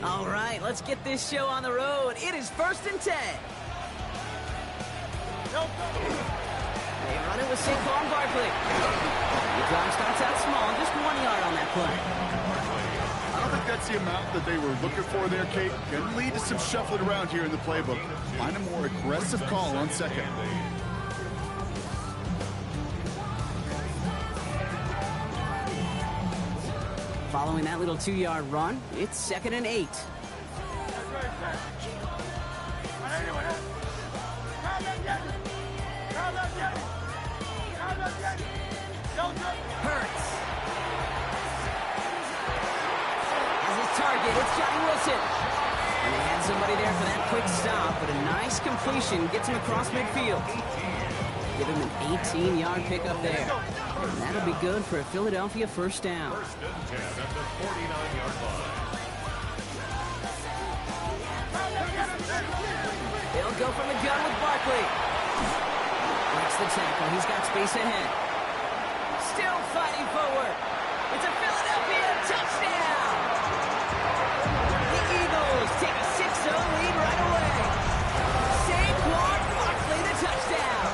All right, let's get this show on the road. It is 1st and 10. They run it with Saquon Barkley. The drive starts out small, just 1 yard on that play. I don't think that's the amount that they were looking for there, Kate. Can lead to some shuffling around here in the playbook. Find a more aggressive call on second. Following that little 2-yard run, it's 2nd and 8. Hurts. As his target, it's Johnny Wilson. And they had somebody there for that quick stop, but a nice completion gets him across midfield. Give him an 18-yard pickup there. And that'll be good for a Philadelphia first down. 1st and 10 at the 49-yard line. They'll go from the gun with Barkley. Breaks the tackle. He's got space ahead. Still fighting forward. It's a Philadelphia touchdown. The Eagles take a 6-0 lead right away. Saquon Barkley, the touchdown.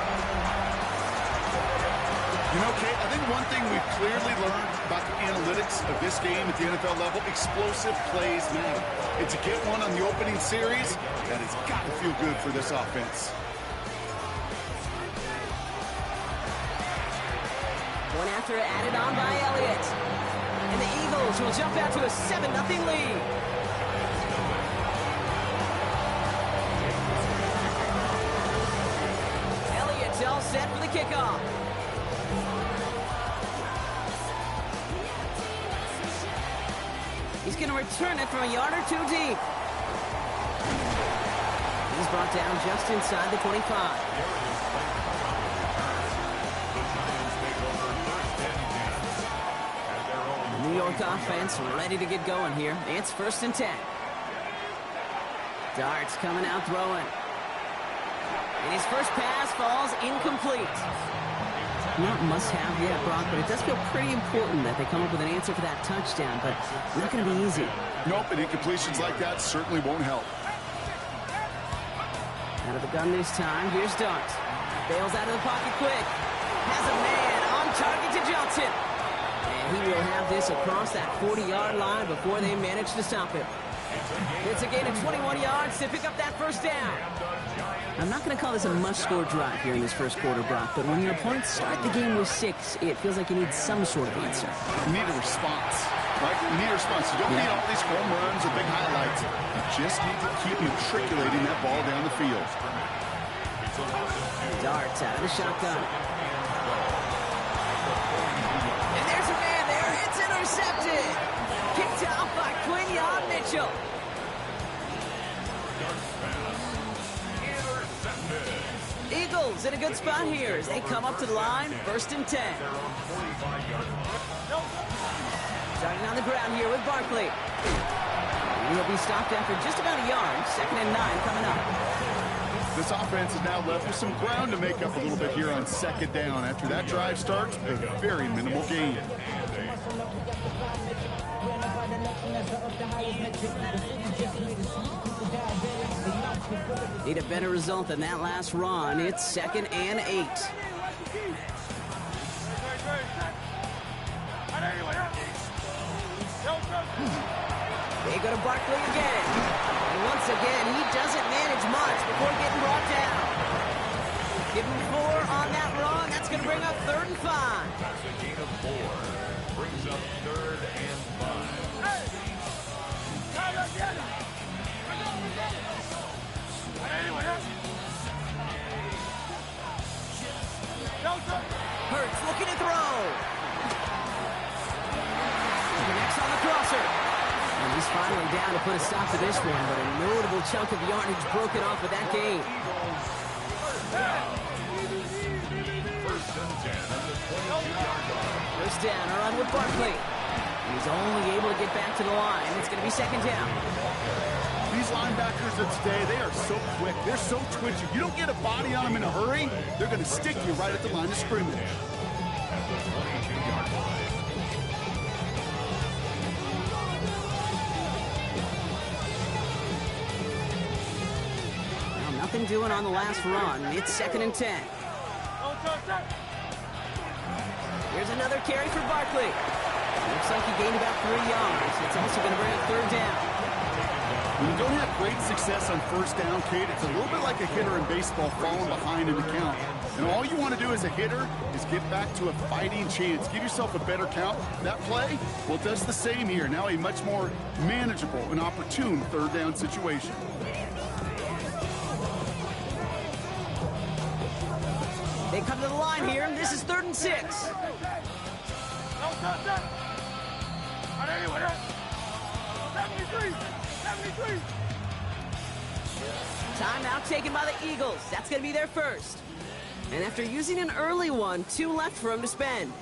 You know, Kate, I think one thing we've clearly learned about the analytics of this game at the NFL level, explosive plays matter. And to get one on the opening series, that has got to feel good for this offense. One after added on by Elliott. And the Eagles will jump out to a 7-0 lead. Elliott's all set for the kickoff. He's going to return it from a yard or 2 deep. He's brought down just inside the 25. The New York offense ready to get going here. It's 1st and 10. Darts coming out throwing. And his first pass falls incomplete. Not must-have yet, Brock, but it does feel pretty important that they come up with an answer for that touchdown, but not going to be easy. Nope, and incompletions like that certainly won't help. Out of the gun this time, here's Dart. Bails out of the pocket quick. Has a man on target to Johnson. And he will have this across that 40-yard line before they manage to stop him. It's a gain of 21 yards to pick up that first down. I'm not going to call this a must-score drive here in this first quarter, Brock, but when your opponents start the game with 6, it feels like you need some sort of answer. You need a response, right? You need a response. You don't need all these home runs or big highlights. You just need to keep matriculating that ball down the field. Darts out of the shotgun. And there's a man there. It's intercepted. Kicked off by Quinyon Mitchell. Eagles in a good spot here as they come up to the line, 1st and 10. Starting on the ground here with Barkley. He'll be stopped after just about a yard. 2nd and 9 coming up. This offense is now left with some ground to make up a little bit here on 2nd down. After that drive starts, a very minimal gain. Need a better result than that last run. It's 2nd and 8. They go to Barkley again. And once again, he doesn't manage much before getting brought down. Give him 4 on that run. That's going to bring up 3rd and 5. That's a gain of 4. Brings up 3rd and 5. Hurts looking to throw. Connects on the crosser. And he's finally down to put a stop to this one, but a notable chunk of yardage broken off with that gain. 1st and 10 at the 22-yard line. First down, a run with Barkley. He's only able to get back to the line. It's going to be 2nd down. These linebackers of today, they are so quick. They're so twitchy. You don't get a body on them in a hurry, they're going to stick you right at the line of scrimmage. At the 22-yard line. them doing on the last run? It's 2nd and 10. Here's another carry for Barkley. Looks like he gained about 3 yards. It's also going to bring up 3rd down. When you don't have great success on 1st down, Kate, it's a little bit like a hitter in baseball falling behind in the count. And all you want to do as a hitter is get back to a fighting chance. Give yourself a better count. That play, well, it does the same here. Now a much more manageable and opportune 3rd down situation. They come to the line here, and this is 3rd and 6. Timeout taken by the Eagles. That's going to be their first. And after using an early one, 2 left for him to spend.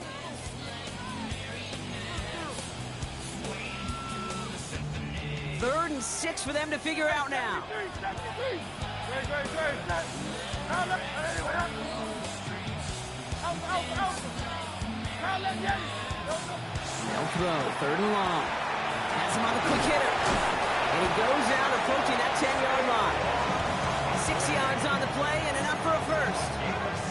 Third and 6 for them to figure out now. They'll throw, 3rd and long. Has him on the quick hitter. And he goes out approaching that 10-yard line. 6 yards on the play and enough for a first.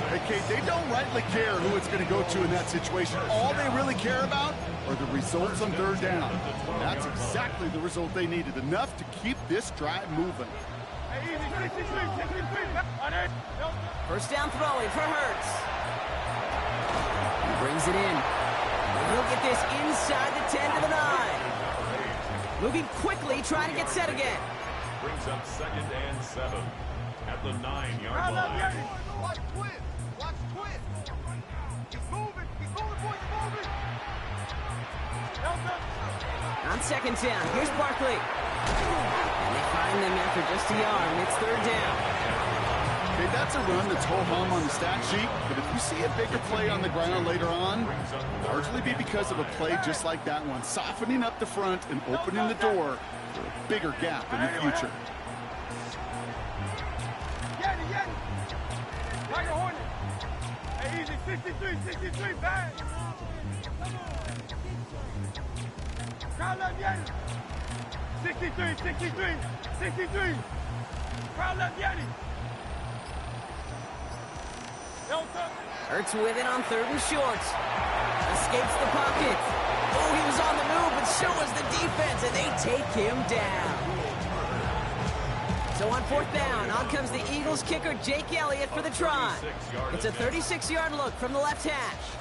Hey, Kate, they don't rightly care who it's going to go to in that situation. All they really care about are the results on 3rd down. That's exactly the result they needed, enough to keep this drive moving. First down throwing for Hurts. He brings it in. And he'll get this inside the 10 to the 9. Moving quickly, trying to get set again. Brings up 2nd and 7 at the 9-yard line. Watch Quinn. Watch Quinn. He's moving. He's moving, boy. He's moving. On 2nd down, here's Barkley. And they find them after just a yard, and it's 3rd down. Okay, that's a run that's ho-hum on the stat sheet, but if you see a bigger play on the ground later on, largely be because of a play just like that one, softening up the front and opening the door for a bigger gap in the future. Tiger Hornet. Hey, easy. 63, bang. Crowd left Yeti. 63. Crowd left Yeti. Hurts with it on 3rd and short. Escapes the pocket. Oh, he was on the move, but so was the defense, and they take him down. So on 4th down, on comes the Eagles kicker, Jake Elliott, for the try. It's a 36-yard look from the left hash.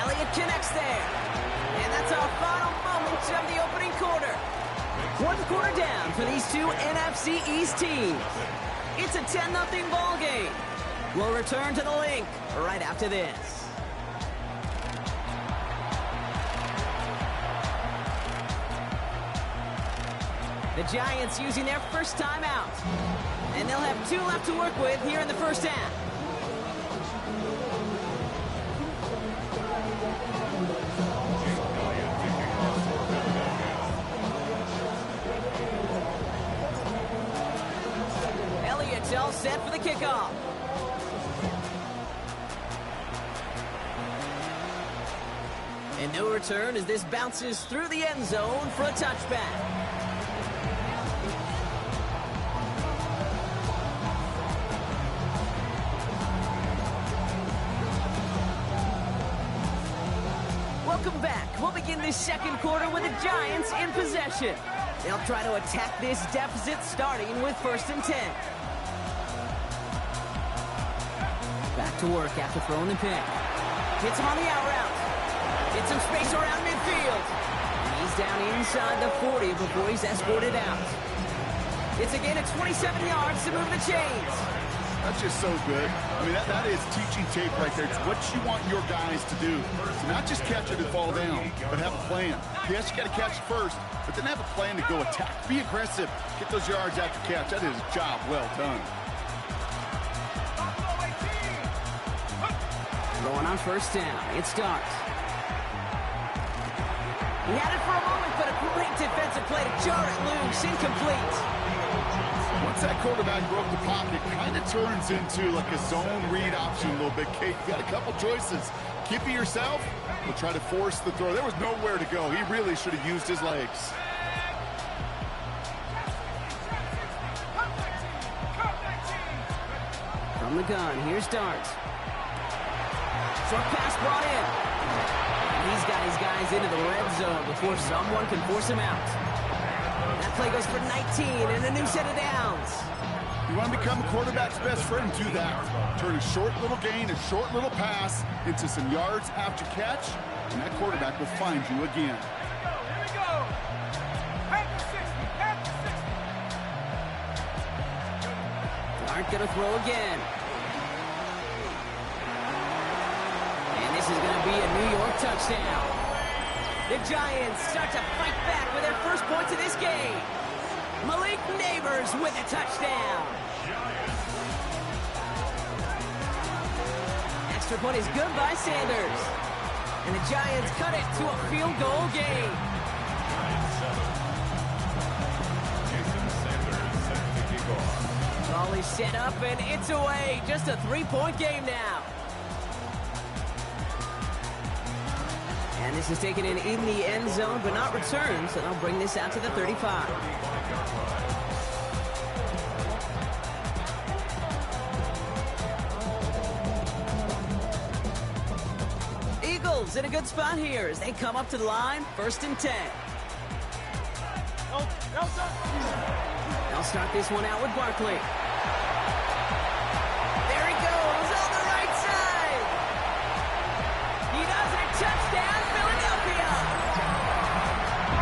Elliott connects there. And that's our final moments of the opening quarter. 1 quarter down for these two NFC East teams. It's a 10-0 ball game. We'll return to the link right after this. The Giants using their first timeout. And they'll have 2 left to work with here in the first half. Elliott's all set for the kickoff. And no return as this bounces through the end zone for a touchback. Welcome back. We'll begin this second quarter with the Giants in possession. They'll try to attack this deficit starting with 1st and 10. Back to work after throwing the pick. Hits him on the out route. Gets some space around midfield. And he's down inside the 40 before he's escorted out. It's a gain of 27 yards to move the chains. That's just so good. I mean, that is teaching tape right there. It's what you want your guys to do. So not just catch it and fall down, but have a plan. Yes, you got to catch it first, but then have a plan to go attack. Be aggressive. Get those yards after catch. That is a job well done. Going on 1st down. It starts. He had it for a moment, but a great defensive play to jar it loose. Incomplete. Once that quarterback broke the pocket, it kind of turns into like a zone read option a little bit. Kate, you got a couple choices. Keep it yourself, or try to force the throw. There was nowhere to go. He really should have used his legs. From the gun, here's Dart. Short pass brought in. And he's got his guys into the red zone before someone can force him out. That play goes for 19 and a new set of downs. You want to become a quarterback's best friend, do that. Turn a short little gain, a short little pass into some yards after catch, and that quarterback will find you again. Here we go. At the 60. At the 60. Dart gonna throw again. And this is gonna be a New York touchdown. The Giants start to fight back with their first points of this game. Malik Neighbors with a touchdown. Extra point is good by Sanders. And the Giants cut it to a field goal game. Jason Sanders set to kick off. Ball is set up and it's away. Just a 3-point game now. And this is taken in the end zone, but not returned, so they'll bring this out to the 35. Eagles in a good spot here as they come up to the line, 1st and 10. They'll start this one out with Barkley. There he goes on the right side. He does it. Touchdown, Philadelphia.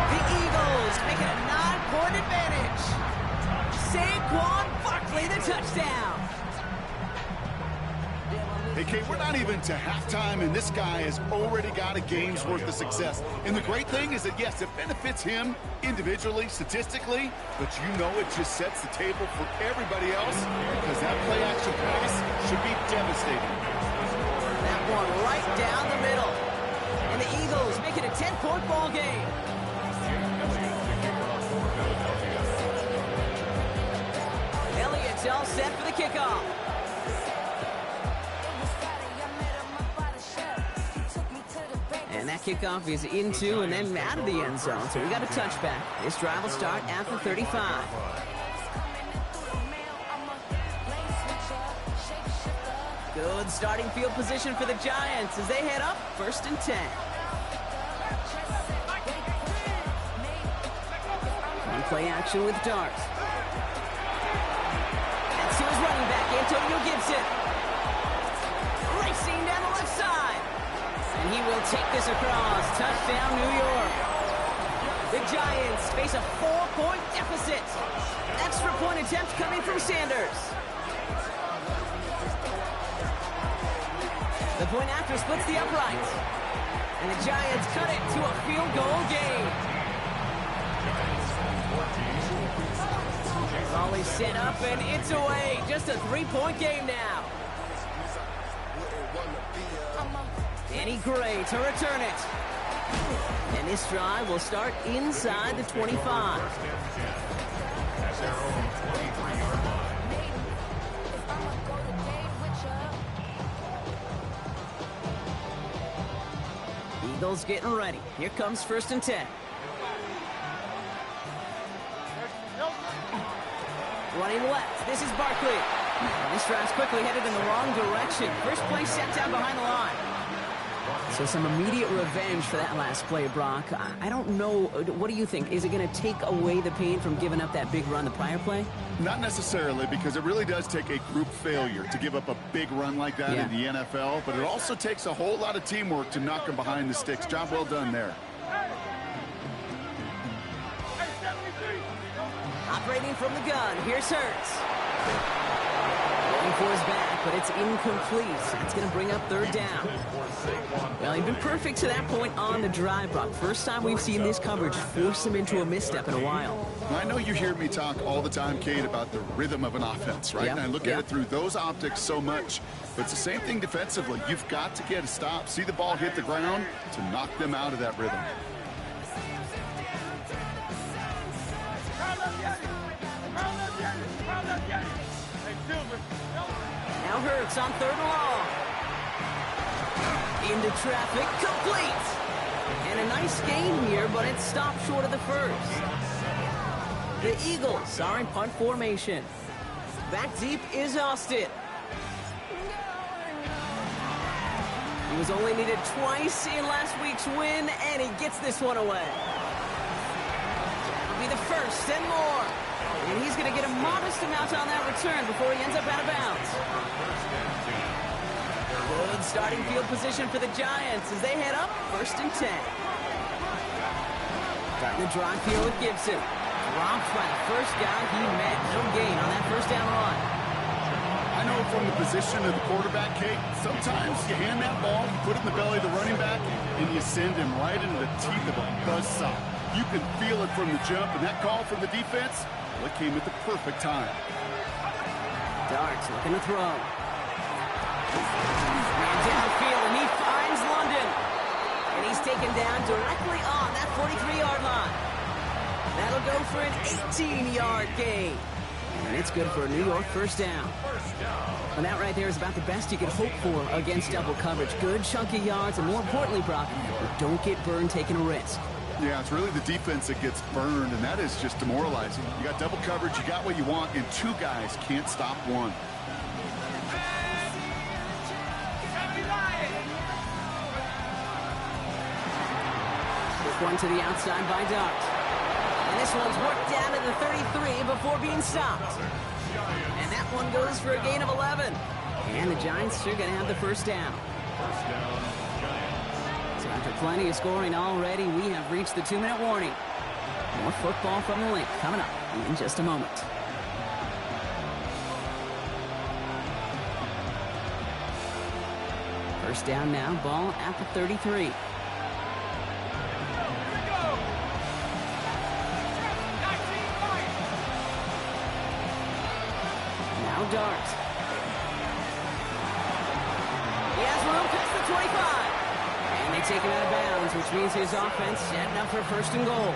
The Eagles make it a 9-point advantage. Saquon Barkley, the touchdown. Hey, Kate, we're not even to halftime, and this guy has already got a game's worth of success. And the great thing is that, yes, it benefits him individually, statistically, but you know it just sets the table for everybody else because that play-action pass should be devastating. That one right down the middle. And the Eagles make it a 10-point ball game. Elliott's all set for the kickoff. And that kickoff is into and then out of the end zone. So we got a touchback. This drive will start at the 35. Good starting field position for the Giants as they head up 1st and 10. On play action with Dart. That's to his running back, Antonio Gibson. Racing down the left side. And he will take this across. Touchdown, New York. The Giants face a 4-point deficit. Extra point attempt coming from Sanders. The point after splits the upright. And the Giants cut it to a field goal game. Volley set up and it's away. Just a 3-point game now. Danny Gray to return it. And this drive will start inside the 25. Eagles getting ready. Here comes 1st and 10. Running left. This is Barkley. And this drive's quickly headed in the wrong direction. First play set down behind the line. So some immediate revenge for that last play, Brock. I don't know. What do you think? Is it going to take away the pain from giving up that big run the prior play? Not necessarily, because it really does take a group failure to give up a big run like that in the NFL, but it also takes a whole lot of teamwork to knock them behind the sticks. Job well done there. Operating from the gun, here's Hurts. Looking for his back, but it's incomplete. That's going to bring up 3rd down. Well, he's been perfect to that point on the drive, Brock. First time we've seen this coverage force him into a misstep in a while. I know you hear me talk all the time, Kate, about the rhythm of an offense, right? Yep. And I look at it through those optics so much. But it's the same thing defensively. You've got to get a stop, see the ball hit the ground to knock them out of that rhythm. Now Hurts on 3rd and long. Into traffic, complete. And a nice gain here, but it stopped short of the first. The Eagles are in punt formation. Back deep is Austin. was only needed twice in last week's win, and he gets this one away. That'll be the first and more. And he's going to get a modest amount on that return before he ends up out of bounds. Good starting field position for the Giants as they head up 1st and 10. Starting the drive here with Gibson. Dropped by the first guy he met. No gain on that first down run. I know from the position of the quarterback, Kate, sometimes you hand that ball, you put it in the belly of the running back, and you send him right into the teeth of a buzzsaw. You can feel it from the jump, and that call from the defense, well, it came at the perfect time. Darts looking to throw. Man downfield, and he finds London. And he's taken down directly on that 43-yard line. That'll go for an 18-yard gain. And it's good for a New York first down. And that right there is about the best you could hope for against double coverage. Good chunky yards, and more importantly, Brock, don't get burned taking a risk. Yeah, it's really the defense that gets burned, and that is just demoralizing. You got double coverage, you got what you want, and two guys can't stop one. One to the outside by Dart. And this one's worked down to the 33 before being stopped. And that one goes for a gain of 11. And the Giants are going to have the first down. So after plenty of scoring already, we have reached the 2-minute warning. More football from the link coming up in just a moment. First down now, ball at the 33. Dart. He has room past the 25. And they take him out of bounds, which means his offense setting up for 1st and goal.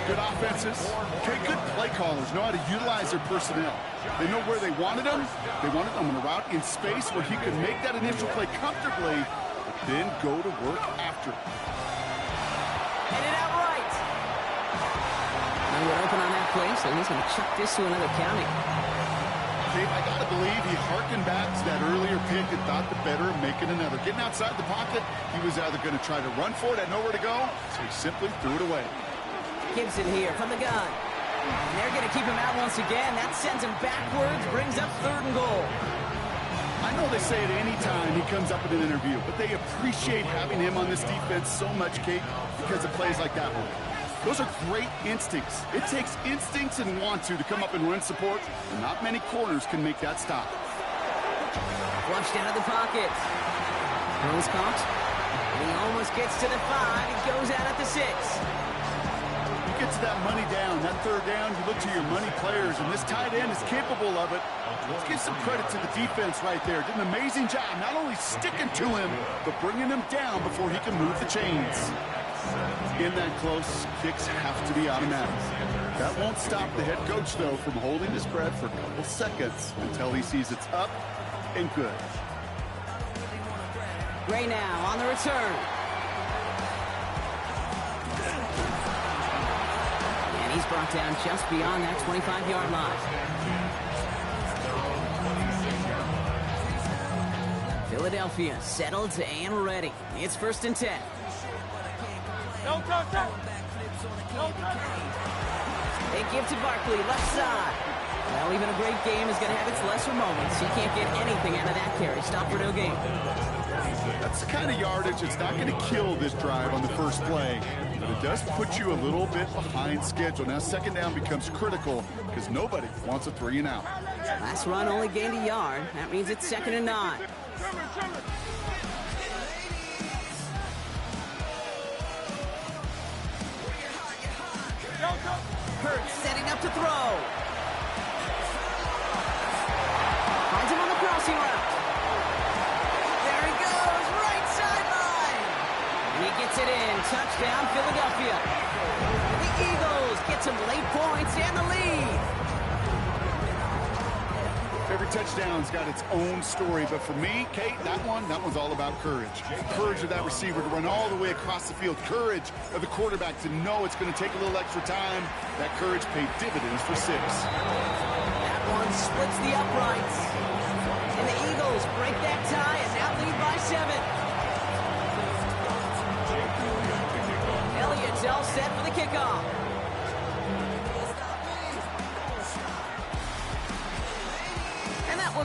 Good offenses. Okay, good play callers know how to utilize their personnel. They know where they wanted them. They wanted them on a route in space where he could make that initial play comfortably, but then go to work after. Headed out right. And we're open on that play, so he's going to chuck this to another county. I got to believe he harkened back to that earlier pick and thought the better of making another. Getting outside the pocket, he was either going to try to run for it, had nowhere to go, so he simply threw it away. Gibson here from the gun. And they're going to keep him out once again. That sends him backwards, brings up 3rd and goal. I know they say it any time he comes up in an interview, but they appreciate having him on this defense so much, Kate, because of plays like that one. Those are great instincts. It takes instincts and want to come up and run support, and not many corners can make that stop. Flushed out of the pocket. Throws caught. And he almost gets to the 5. He goes out at the 6. You get to that money down, that 3rd down, you look to your money players, and this tight end is capable of it. Let's give some credit to the defense right there. Did an amazing job, not only sticking to him, but bringing him down before he can move the chains. In that close, kicks have to be automatic. That won't stop the head coach, though, from holding his breath for a couple seconds until he sees it's up and good. Gray now on the return. And he's brought down just beyond that 25-yard line. Philadelphia settled and ready. It's 1st and 10. They give to Barkley, left side. Well, even a great game is going to have its lesser moments. He can't get anything out of that carry. Stop for no gain. That's the kind of yardage that's not going to kill this drive on the first play, but it does put you a little bit behind schedule. Now, 2nd down becomes critical because nobody wants a 3 and out. Last run only gained a yard. That means it's 2nd and 9. Hurts setting up to throw. Finds him on the crossing route. There he goes, right sideline. And he gets it in. Touchdown, Philadelphia. The Eagles get some late points and the lead. Every touchdown's got its own story, but for me, Kate, that one's all about courage. Courage of that receiver to run all the way across the field. Courage of the quarterback to know it's going to take a little extra time. That courage paid dividends for 6. That one splits the uprights. And the Eagles break that tie and now lead by 7.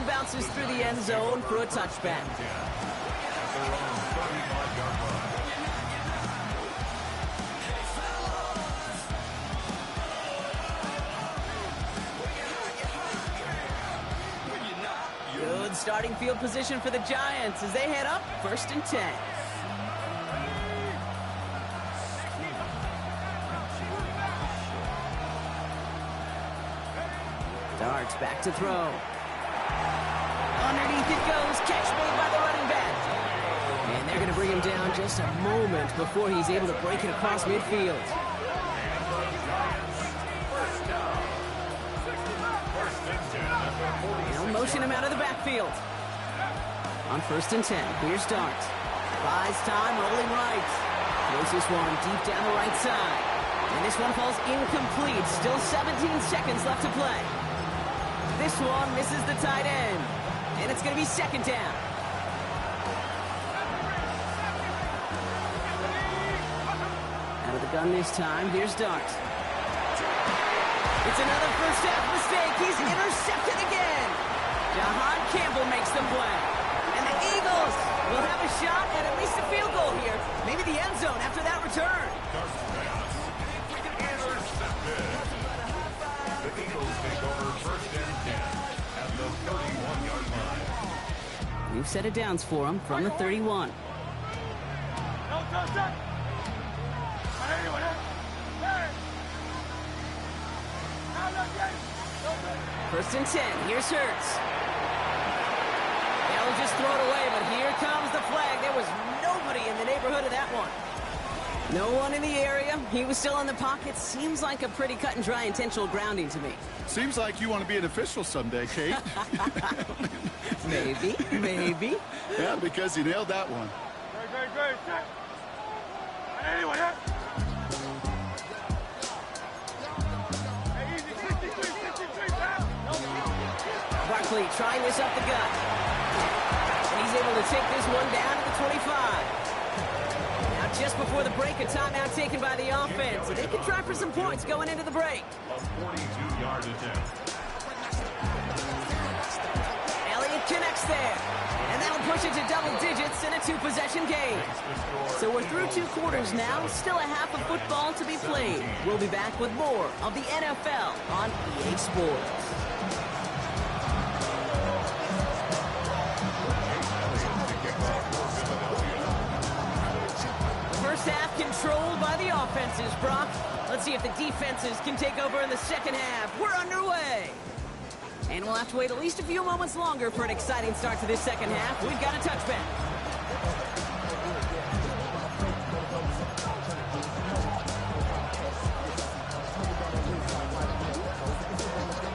one bounces through the end zone for a touchback. Good starting field position for the Giants as they head up 1st and 10. Darts back to throw. Underneath it goes. Catch made by the running back. And they're going to bring him down just a moment before he's able to break it across midfield. They'll motion him out of the backfield. On 1st and 10, here's Darts. Buys time, rolling right. Throws this one deep down the right side. And this one falls incomplete. Still 17 seconds left to play. This one misses the tight end. And it's going to be 2nd down. Out of the gun this time, here's Darts. It's another first half mistake. He's intercepted again. Jahan Campbell makes the play. And the Eagles will have a shot at least a field goal here. Maybe the end zone after that return. The Eagles take over 1st and 10 at the 31-yard line. New set of downs for him from the 31. First and 10. Here's Hurts. They'll just throw it away, but here comes the flag. There was nobody in the neighborhood of that one. No one in the area. He was still in the pocket. Seems like a pretty cut and dry intentional grounding to me. Seems like you want to be an official someday, Kate. Maybe. Yeah, because you nailed that one. Barkley trying this up the gut. And he's able to take this one down to the 25. Just before the break, a timeout taken by the offense. They can try for some points going into the break. A 42-yard attempt. Elliott connects there. And that'll push it to double digits in a 2-possession game. So we're through 2 quarters now. Still a half of football to be played. We'll be back with more of the NFL on EA Sports. First half controlled by the offenses, Brock. Let's see if the defenses can take over in the second half. We're underway. And we'll have to wait at least a few moments longer for an exciting start to this second half. We've got a touchback.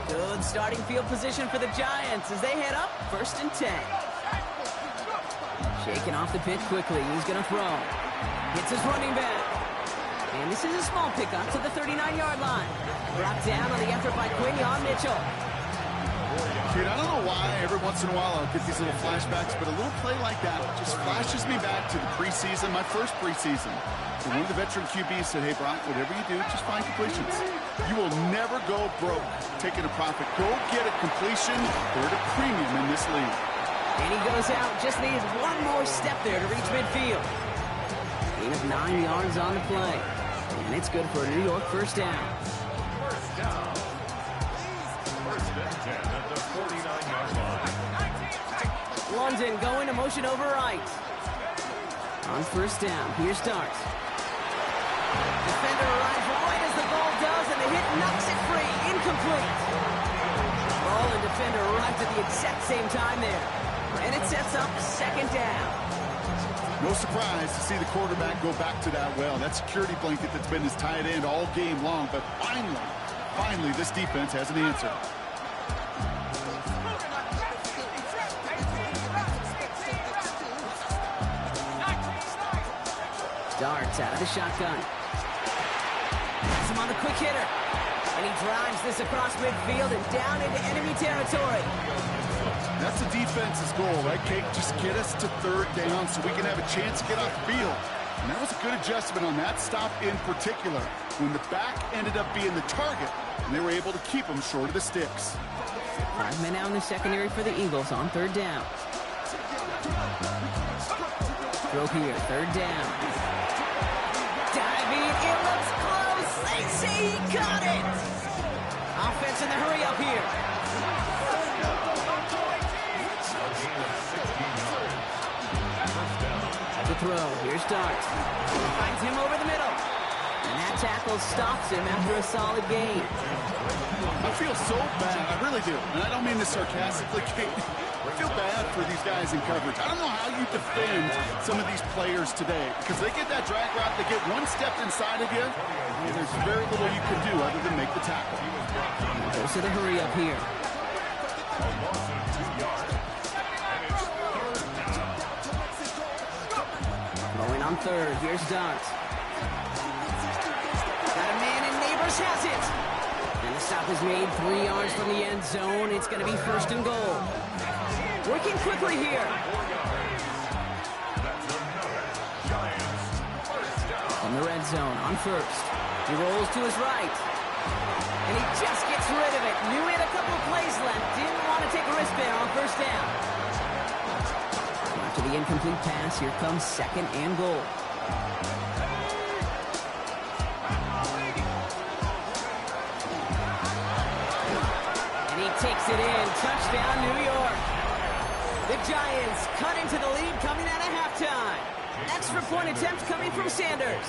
Good starting field position for the Giants as they head up 1st and 10. Shaking off the pitch quickly. He's going to throw. Hits his running back. And this is a small pickup to the 39-yard line. Brought down on the effort by Quinyon Mitchell. Dude, I don't know why every once in a while I'll get these little flashbacks, but a little play like that just flashes me back to the preseason, my first preseason. And one of the veteran QBs said, hey, Brock, whatever you do, just find completions. You will never go broke taking a profit. Go get a completion. They're at a premium in this league. And he goes out, just needs one more step there to reach midfield. Gain of 9 yards on the play. And it's good for a New York first down. First down. 1st and 10 at the 49-yard line. London going to motion over right. On 1st down, here's Darts. Defender arrives right as the ball does, and the hit knocks it free. Incomplete. Ball and defender arrived at the exact same time there. And it sets up 2nd down. No surprise to see the quarterback go back to that well. That security blanket that's been his tight end all game long. But finally, this defense has an answer. Darts out of the shotgun. Has him on the quick hitter. And he drives this across midfield and down into enemy territory. That's the defense's goal, right, Kate? Just get us to 3rd down so we can have a chance to get off the field. And that was a good adjustment on that stop in particular, when the back ended up being the target, and they were able to keep him short of the sticks. 5 men out in the secondary for the Eagles on third down. Throw here, third down. Diving, it looks close. They say he caught it. Offense in the hurry up here. At the throw, here's Dart. Finds him over the middle. And that tackle stops him after a solid gain. I feel so bad. I really do. And I don't mean this sarcastically, Kate. I feel bad for these guys in coverage. I don't know how you defend some of these players today because they get that drag route, they get one step inside of you, and there's very little you can do other than make the tackle. Goes to the hurry up here. Going on third. Here's Dart. Got a man and Neighbors has it. And the stop is made 3 yards from the end zone. It's going to be first and goal. Working quickly here. From the red zone on first. He rolls to his right. And he just gets rid of it. Knew he had a couple of plays left. Didn't want to take a risk there on first down. After the incomplete pass, here comes second and goal. And he takes it in. Touchdown, New York. The Giants cut into the lead coming out of halftime. Extra point attempt coming from Sanders.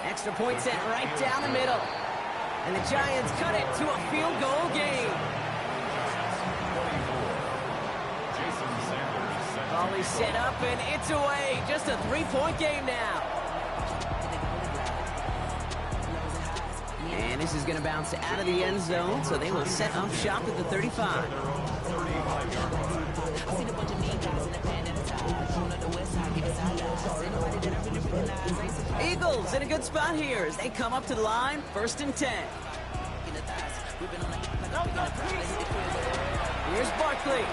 Extra point set right down the middle. And the Giants cut it to a field goal game. Volley set up and it's away. Just a 3-point game now. And this is going to bounce out of the end zone, so they will set up shop at the 35. Eagles in a good spot here as they come up to the line, 1st and 10. Here's Barkley.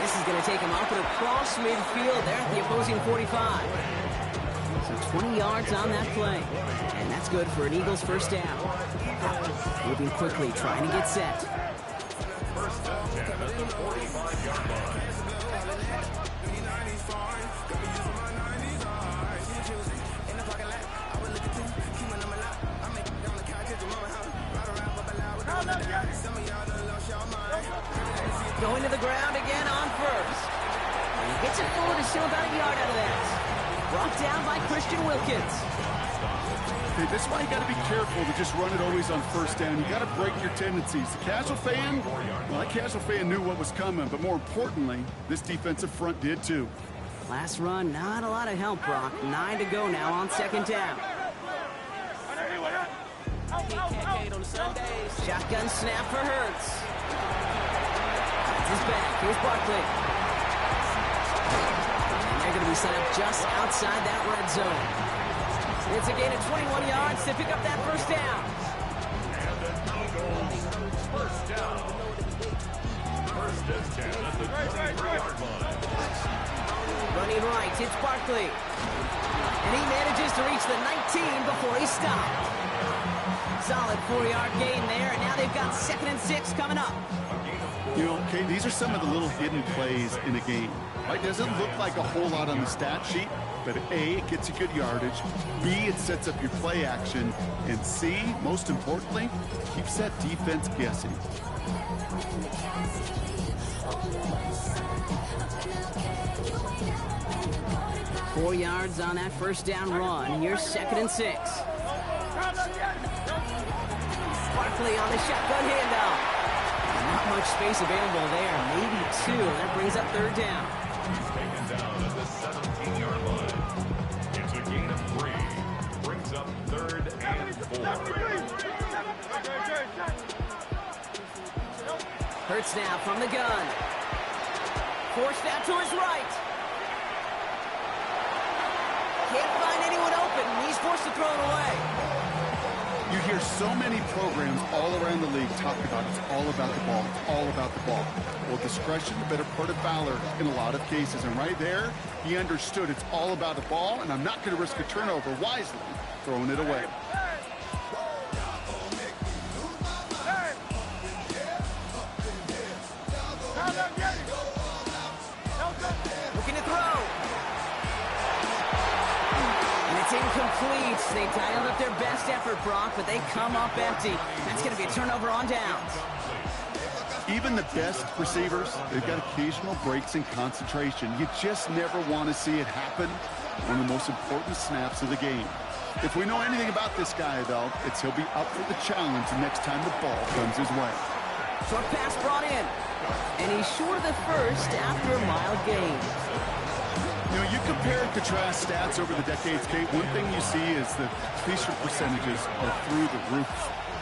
This is going to take him off and across midfield there at the opposing 45. So 20 yards on that play. And that's good for an Eagles first down. Moving quickly, trying to get set. First and 10 at the 45-yard line. Going to the ground again on first. And he gets it forward to still about a yard out of that. Brought down by Christian Wilkins. Okay, this is why you got to be careful to just run it always on first down. You got to break your tendencies. The casual fan, well, that casual fan knew what was coming, but more importantly, this defensive front did too. Last run, not a lot of help, Brock. 9 to go now on second down. Shotgun snap for Hurts. He's back. Here's Barkley. And they're going to be set up just outside that red zone. It's a gain of 21 yards to pick up that first down. And an Eagles first down. First and 10 at the 23-yard line. Running right, it's Barkley. And he manages to reach the 19 before he stopped. Solid 4-yard gain there, and now they've got 2nd and 6 coming up. You know, okay, these are some of the little hidden plays in a game. Right? Doesn't look like a whole lot on the stat sheet, but A, it gets you good yardage. B, it sets up your play action. And C, most importantly, keeps that defense guessing. Four yards on that first down run. Here's 2nd and 6. Barkley on the shotgun handoff. Not much space available there. Maybe 2. That brings up third down. He's taken down at the 17-yard line. It's a gain of 3. Brings up 3rd and 4. Hurts now from the gun. Forced out to his right. Can't find anyone open. He's forced to throw it away. You hear so many programs all around the league talk about it's all about the ball. It's all about the ball. Well, discretion, the better part of valor in a lot of cases. And right there, he understood it's all about the ball, and I'm not going to risk a turnover wisely, throwing it away. to throw. And it's incomplete. They dialed up their best effort, Brock, but they come up empty. That's going to be a turnover on downs. Even the best receivers, they've got occasional breaks in concentration. You just never want to see it happen on the most important snaps of the game. If we know anything about this guy, though, it's he'll be up for the challenge the next time the ball comes his way. Short pass brought in. And he's short of the first after a mild gain. You know, you compare and contrast stats over the decades, Kate. One thing you see is the completion percentages are through the roof.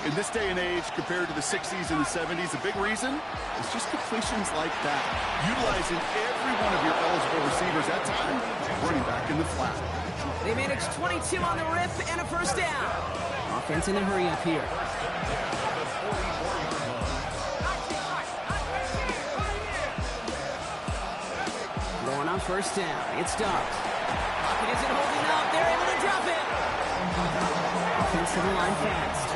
In this day and age, compared to the 60s and the 70s, a big reason is just completions like that. Utilizing every one of your eligible receivers at time, running back in the flat. They managed 22 on the rip and a first down. Offense in a hurry up here. Going on first down. It's Dobbs. Pocket isn't holding up. They're able to drop it. Offense to the line fast.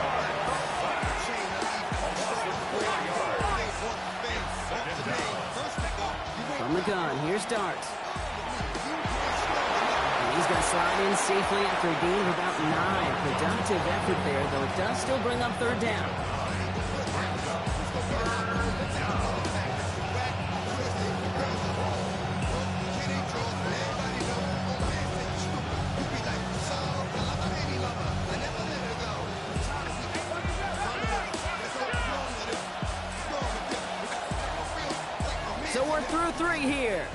From the gun, here's Dart. He's going to slide in safely after a gain of about 9. Productive effort there, though it does still bring up third down. So we're through 3 here.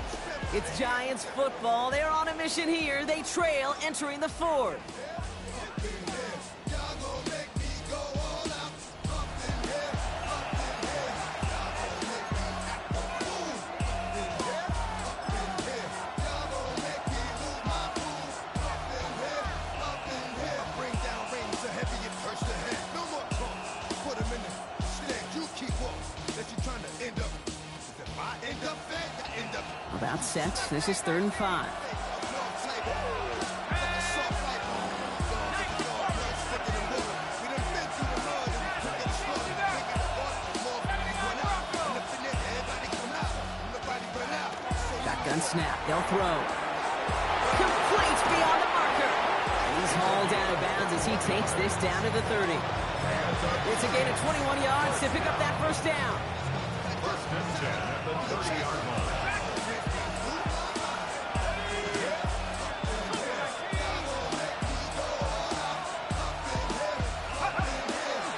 It's Giants football. They're on a mission here. They trail entering the 4th. About set. This is 3rd and 5. Shotgun snap. They'll throw. Complete beyond the marker. And he's hauled out of bounds as he takes this down to the 30. It's a gain of 21 yards to pick up that first down. First and 10 at the 30-yard line.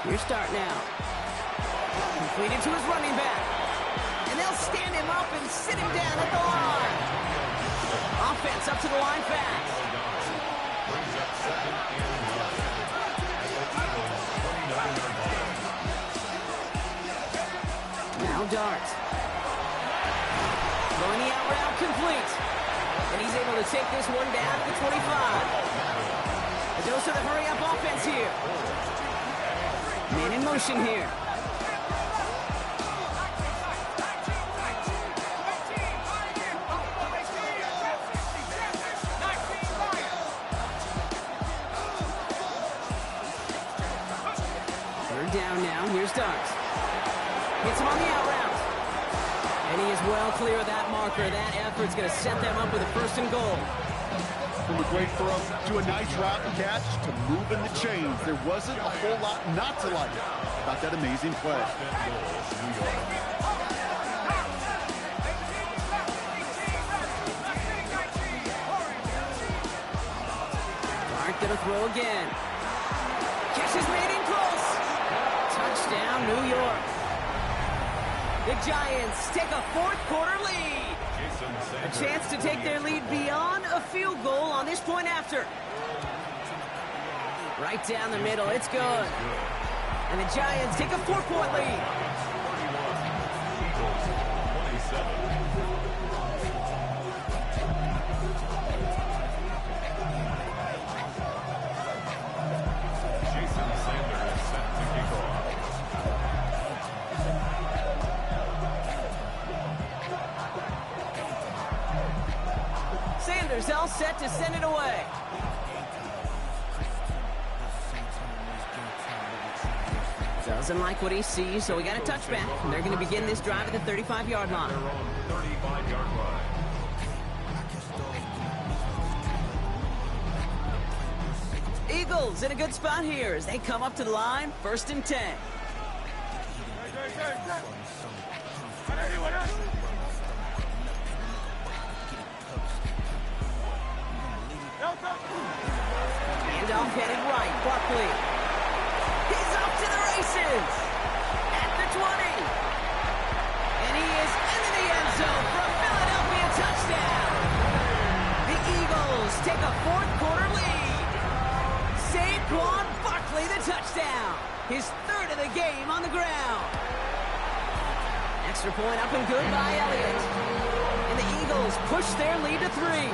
Here's Start now. Completed to his running back. And they'll stand him up and sit him down at the line. Offense up to the line fast. Now Dart. Going the out route complete. And he's able to take this one down at the 25. A dose of the hurry-up offense here. Man in motion here. Third down now. Here's Dart. Gets him on the out route. And he is well clear of that marker. That effort's going to set them up with a 1st and goal. From a great throw to a nice route and catch to moving the chains. There wasn't a whole lot not to like about that amazing play. Dart gonna throw again. Catch is made in close. Touchdown, New York. The Giants take a 4th quarter lead. A chance to take their lead beyond a field goal on this point after. Right down the middle, it's good. And the Giants take a 4-point lead. Jason Sanders set to kick off. Sanders all set to send it away. Doesn't like what he sees, so we got a touchback. And they're going to begin this drive at the 35-yard line. Their own 35-yard line. Eagles in a good spot here as they come up to the line, 1st and 10. Handoff headed right, Barkley. He's off to the races at the 20. And he is into the end zone for a Philadelphia touchdown. The Eagles take a 4th quarter lead. Saquon Barkley the touchdown. His 3rd of the game on the ground. Extra point up and good by Elliott. And the Eagles push their lead to 3.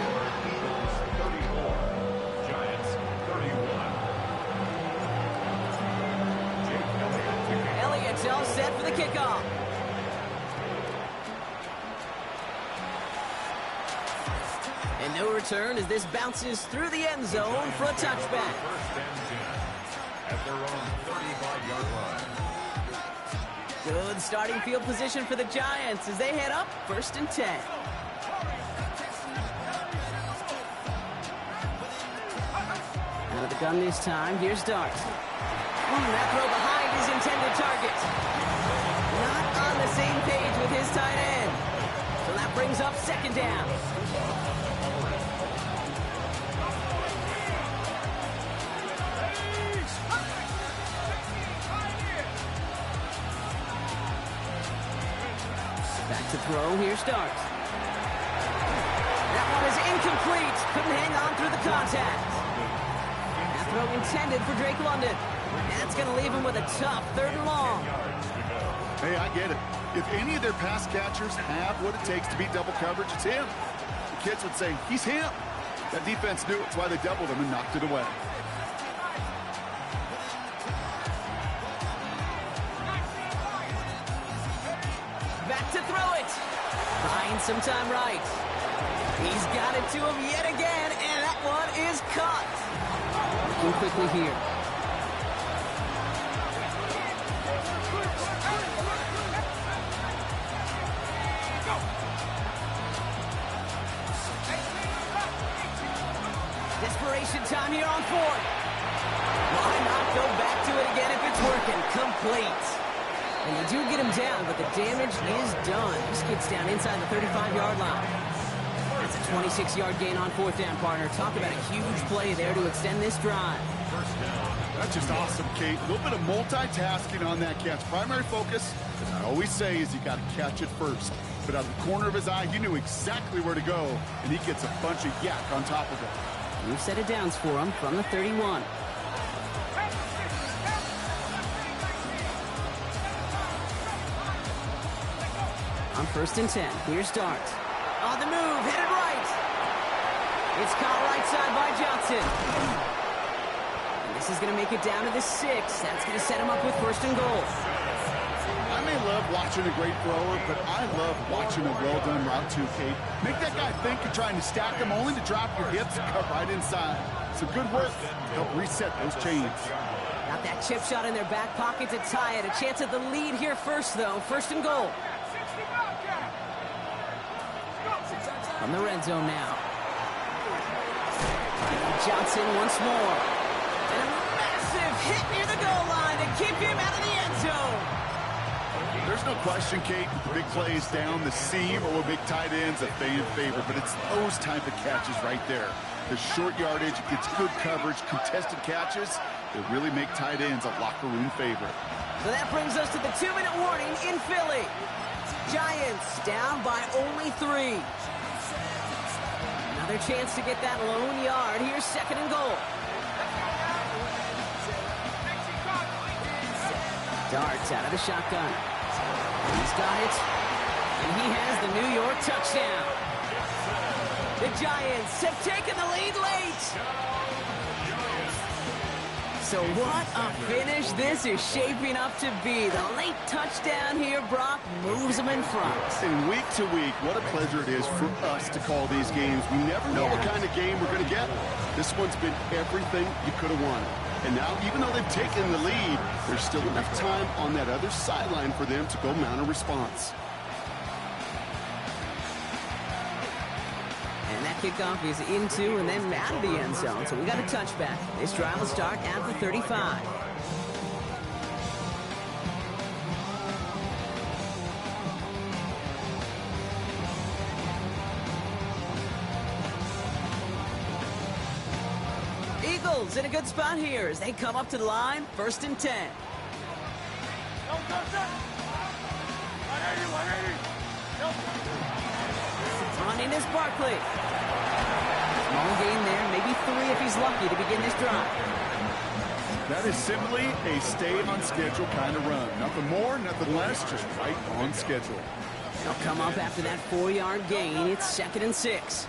All set for the kickoff. And no return as this bounces through the end zone for a touchback. 1st and 10 at their own 35-yard line. Good starting field position for the Giants as they head up 1st and 10. Out of the gun this time, here's Dart. That throw behind his intended target. Not on the same page with his tight end. So that brings up 2nd down. Back to throw, here's Dart. That one is incomplete. Couldn't hang on through the contact. That throw intended for Drake London. That's going to leave him with a tough 3rd and long. Hey, I get it. If any of their pass catchers have what it takes to beat double coverage, it's him. The kids would say, he's him. That defense knew it's why they doubled him and knocked it away. Back to throw it. Finds some time right. He's got it to him yet again, and that one is caught. Looking quickly here. Desperation time here on 4th. Why not go back to it again if it's working? Complete. And they do get him down, but the damage is done. This gets down inside the 35-yard line. That's a 26-yard gain on 4th down, partner. Talk about a huge play there to extend this drive. That's just awesome, Kate. A little bit of multitasking on that catch. Primary focus, as I always say, is you got to catch it first. But out of the corner of his eye, he knew exactly where to go, and he gets a bunch of yak on top of it. New set of downs for him from the 31. On 1st and 10, here's Dart. On the move, headed right. It's caught right side by Johnson. And this is going to make it down to the 6. That's going to set him up with 1st and goal. I may love watching a great thrower, but I love watching a well-done route too, Kate. Make that guy think you're trying to stack him only to drop your hips and cut right inside. Some good work to help reset those chains. Got that chip shot in their back pocket to tie it. A chance at the lead here first, though. 1st and goal. From the red zone now. Johnson once more. And a massive hit near the goal line to keep him out of the end zone. There's no question, Kate, the big plays down the seam or big tight ends a fan favorite, but it's those type of catches right there. The short yardage, it gets good coverage, contested catches, they really make tight ends a locker room favorite. So that brings us to the 2-minute warning in Philly. Giants down by only 3. Another chance to get that lone yard. Here's 2nd and goal. Darts out of the shotgun. He's got it. And he has the New York touchdown. The Giants have taken the lead late. So what a finish this is shaping up to be. The late touchdown here, Brock, moves them in front. And week to week, what a pleasure it is for us to call these games. We never know what kind of game we're going to get. This one's been everything you could have won. And now, even though they've taken the lead, there's still enough time on that other sideline for them to go mount a response. And That kickoff is into and then out of the end zone, so we got a touchback. This drive will start at the 35. Eagles in a good spot here as they come up to the line, 1st and 10. Running is Barkley. Small gain there, maybe 3 if he's lucky to begin this drive. That is simply a stay-on-schedule kind of run. Nothing more, nothing less, just right on schedule. They'll come up after that 4-yard gain. It's 2nd and 6.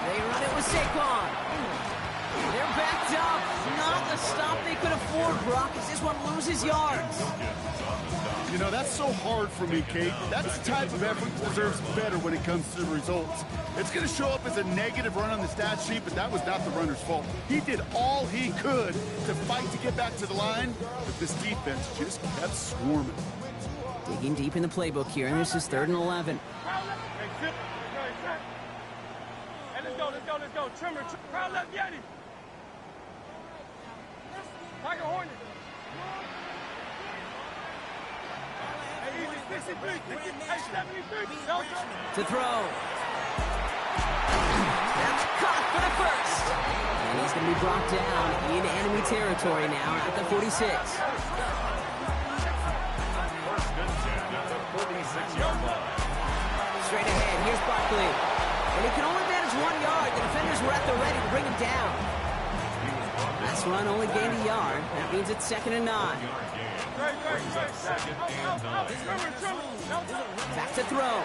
They run it with Saquon. They're backed up. Not the stop they could afford, Brock, as this one loses yards. You know, that's so hard for me, Kate. That's the type of effort that deserves better when it comes to the results. It's going to show up as a negative run on the stat sheet, but that was not the runner's fault. He did all he could to fight to get back to the line, but this defense just kept swarming. Digging deep in the playbook here, and this is 3rd and 11. Let's go. Trimmer, crowd left, Yeti. Tiger Hornet. To throw. That's caught for the first. And he's going to be brought down in enemy territory now at the 46. Straight ahead, here's Barkley. And he can only manage 1 yard. The defenders were at the ready to bring him down. Last run only gained a yard. That means it's 2nd and 9. Back to throw.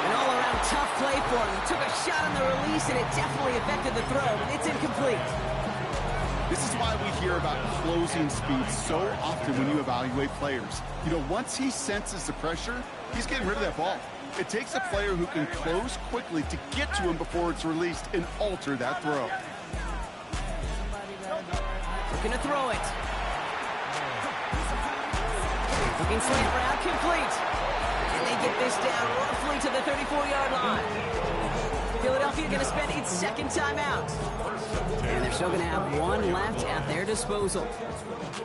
An all-around tough play for him. He took a shot on the release, and it definitely affected the throw, but it's incomplete. This is why we hear about closing speed so often when you evaluate players. You know, once he senses the pressure, he's getting rid of that ball. It takes a player who can close quickly to get to him before it's released and alter that throw. Looking to throw it. Looking slant route, complete. And they get this down roughly to the 34-yard line. Philadelphia going to spend its 2nd timeout. And they're still going to have 1 left at their disposal.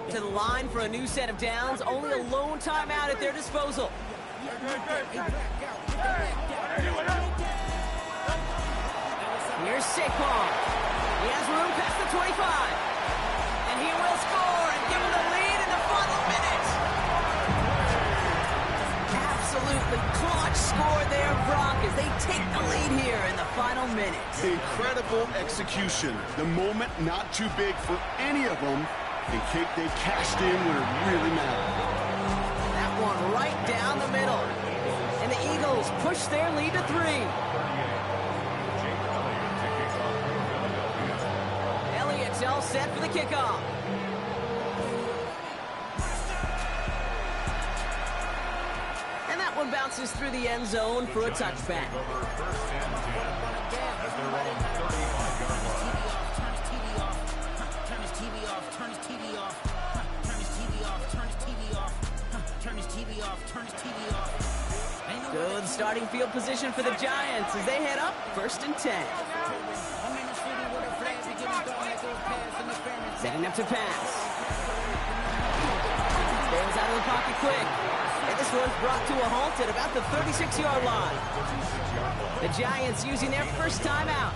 To the line for a new set of downs. Only a lone timeout at their disposal. Here's Saquon. He has room past the 25. And he will score and give him the lead in the final minute. Absolutely clutch score there, Brock, as they take the lead here in the final minute. Incredible execution. The moment not too big for any of them. And Kate, they cashed in when it really mattered. That one right down the middle. And the Eagles push their lead to 3. Elliott's all set for the kickoff. And that one bounces through the end zone for a touchback. Good starting field position for the Giants as they head up 1st and 10. Setting up to pass. Bails out of the pocket quick. And this one's brought to a halt at about the 36-yard line. The Giants using their 1st timeout.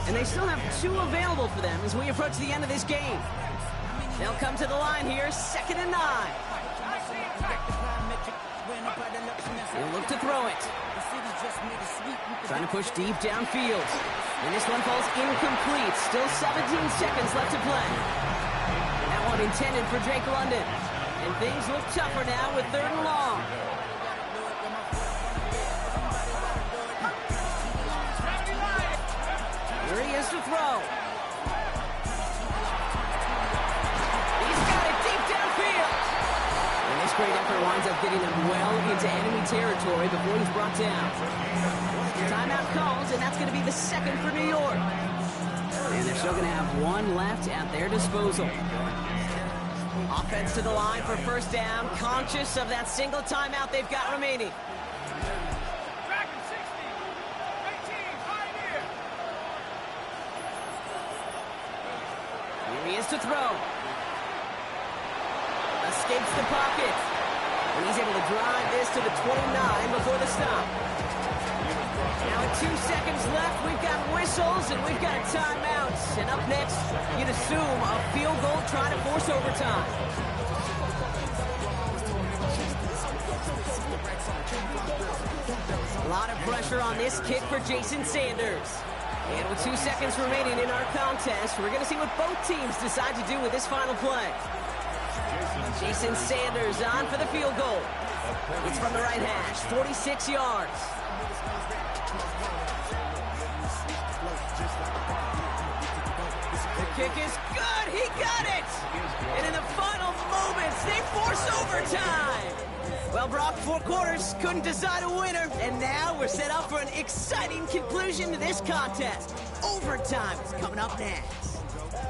And they still have 2 available for them as we approach the end of this game. They'll come to the line here, 2nd and 9. He'll look to throw it. Trying to push deep downfield. And this one falls incomplete. Still 17 seconds left to play. That one intended for Drake London. And things look tougher now with 3rd and long. Here he is to throw. He's got it deep downfield. And this great effort winds up getting him well into enemy territory before he's brought down. Timeout calls, and that's going to be the 2nd for New York. And they're still going to have 1 left at their disposal. Offense to the line for first down, conscious of that single timeout they've got remaining. Here he is to throw. Escapes the pocket. And he's able to drive this to the 29 before the stop. Now with 2 seconds left, we've got whistles and we've got a timeout. And up next, you'd assume a field goal trying to force overtime. A lot of pressure on this kick for Jason Sanders. And with 2 seconds remaining in our contest, we're going to see what both teams decide to do with this final play. Jason Sanders on for the field goal. It's from the right hash, 46 yards. The kick is good. He got it. And in the final moments, they force overtime. Well, Brock, 4 quarters couldn't decide a winner, and now we're set up for an exciting conclusion to this contest. Overtime is coming up next.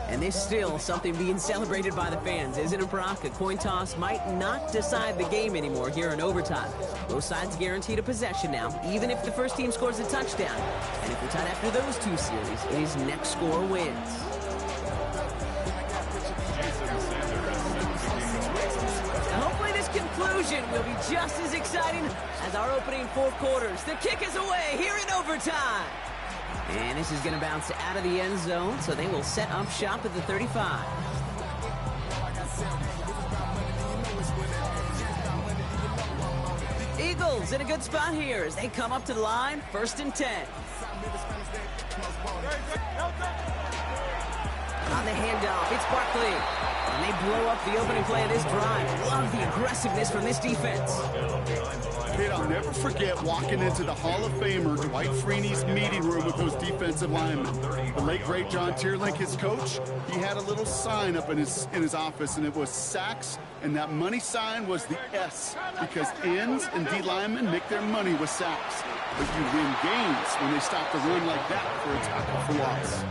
And there's still something being celebrated by the fans, isn't it, Brock? A coin toss might not decide the game anymore here in overtime. Both sides guaranteed a possession now, even if the first team scores a touchdown. And if we're tied after those 2 series, it is next score wins. Hopefully this conclusion will be just as exciting as our opening 4 quarters. The kick is away here in overtime. And this is going to bounce out of the end zone, so they will set up shop at the 35. Eagles in a good spot here as they come up to the line, 1st and 10. On the handoff, it's Barkley. And they blow up the opening play of this drive. Love the aggressiveness from this defense. Kid, I'll never forget walking into the Hall of Famer Dwight Freeney's meeting room with those defensive linemen. The late, great John Tierlink, his coach, he had a little sign up in his office, and it was sacks, and that money sign was the S, because ends and D linemen make their money with sacks. But you win games when they stop the run like that for a tackle for loss.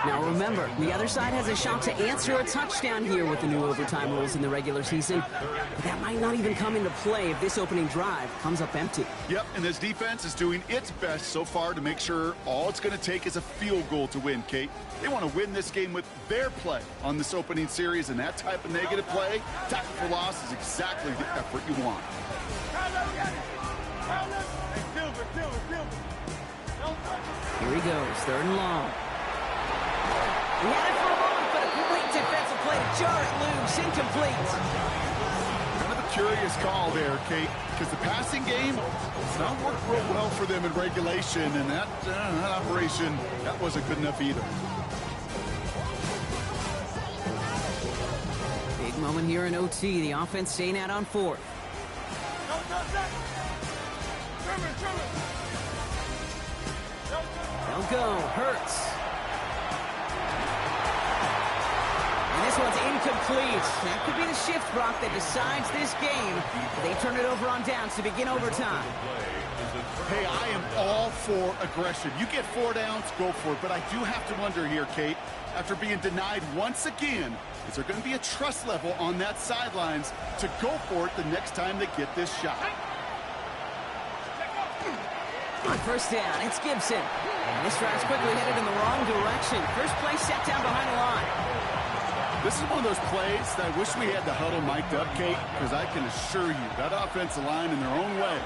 Now remember, the other side has a shot to answer a touchdown here with the new overtime rules in the regular season. But that might not even come into play if this opening drive comes up empty. Yep, and this defense is doing its best so far to make sure all it's going to take is a field goal to win, Kate. They want to win this game with their play on this opening series, and that type of negative play, tackle for loss, is exactly the effort you want. Here he goes, 3rd and long. He had it for a moment, but a great defensive play to jar it loose, incomplete. Kind of a curious call there, Kate, because the passing game, it's not worked real well for them in regulation, and that operation, that wasn't good enough either. Big moment here in OT, the offense staying out on 4th. They'll go, Hurts. And this one's incomplete. That could be the shift, Brock, that decides this game. They turn it over on downs to begin overtime. Hey, I am all for aggression. You get 4 downs, go for it. But I do have to wonder here, Kate, after being denied once again, is there going to be a trust level on that sidelines to go for it the next time they get this shot? On 1st down, it's Gibson. And this drive's quickly headed in the wrong direction. First play set down behind the line. This is one of those plays that I wish we had the huddle mic'd up, Kate, because I can assure you that offensive line in their own way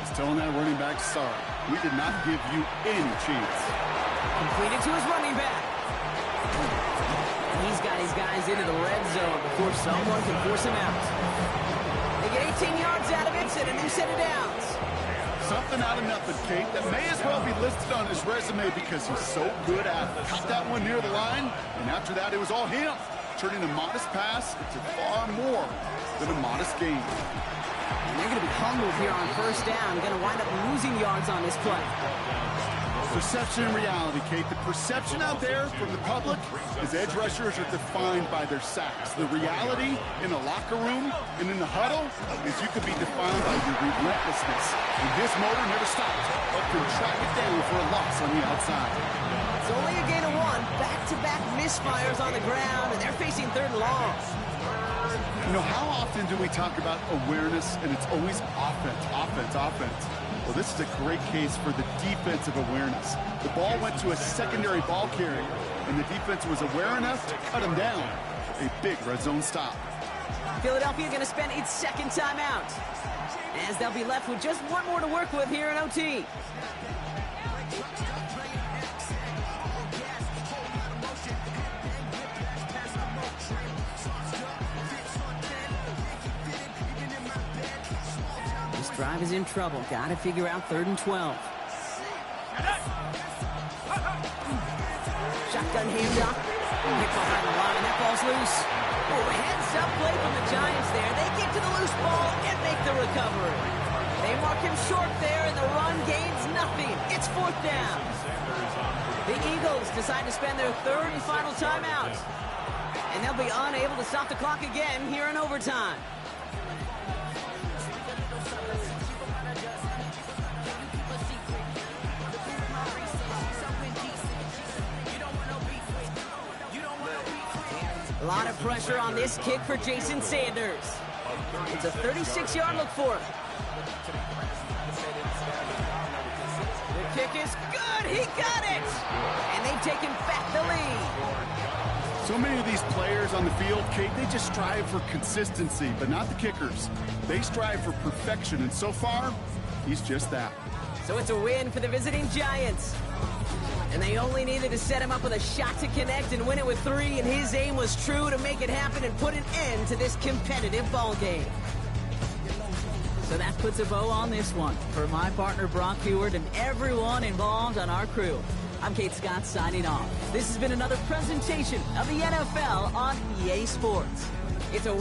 is telling that running back, sorry, we did not give you any chance. Completed to his running back. And he's got his guys into the red zone before someone can force him out. They get 18 yards out of it and a new set of downs. Something out of nothing, Kate, that may as well be listed on his resume because he's so good at it. Caught that one near the line, and after that, it was all him. Turning a modest pass into far more than a modest gain. And they're going to be humbled here on 1st down. Going to wind up losing yards on this play. Perception and reality, Kate. The perception out there from the public is edge rushers are defined by their sacks. The reality in the locker room and in the huddle is you could be defined by your relentlessness. And this motor never stopped, but can track it down for a loss on the outside. It's only a gain of 1. Back-to-back misfires on the ground, and they're facing 3rd and long. You know, how often do we talk about awareness, and it's always offense, offense, offense? Well, this is a great case for the defensive awareness. The ball went to a secondary ball carrier, and the defense was aware enough to cut him down. A big red zone stop. Philadelphia going to spend its second timeout, as they'll be left with just one more to work with here in OT. This drive is in trouble. Got to figure out 3rd and 12. Shotgun handoff. Hit behind the line, and that ball's loose. Oh, heads-up play from the Giants there. They get to the loose ball and make the recovery. They mark him short there, and the run gains nothing. It's 4th down. The Eagles decide to spend their 3rd and final timeout, and they'll be unable to stop the clock again here in overtime. A lot of pressure on this kick for Jason Sanders. It's a 36-yard look for him. The kick is good. He got it. And they've taken back the lead. So many of these players on the field, Kate, they just strive for consistency, but not the kickers. They strive for perfection, and so far, he's just that. So it's a win for the visiting Giants. And they only needed to set him up with a shot to connect and win it with 3, and his aim was true to make it happen and put an end to this competitive ball game. So that puts a bow on this one. For my partner, Brock Huard, and everyone involved on our crew, I'm Kate Scott signing off. This has been another presentation of the NFL on EA Sports. It's a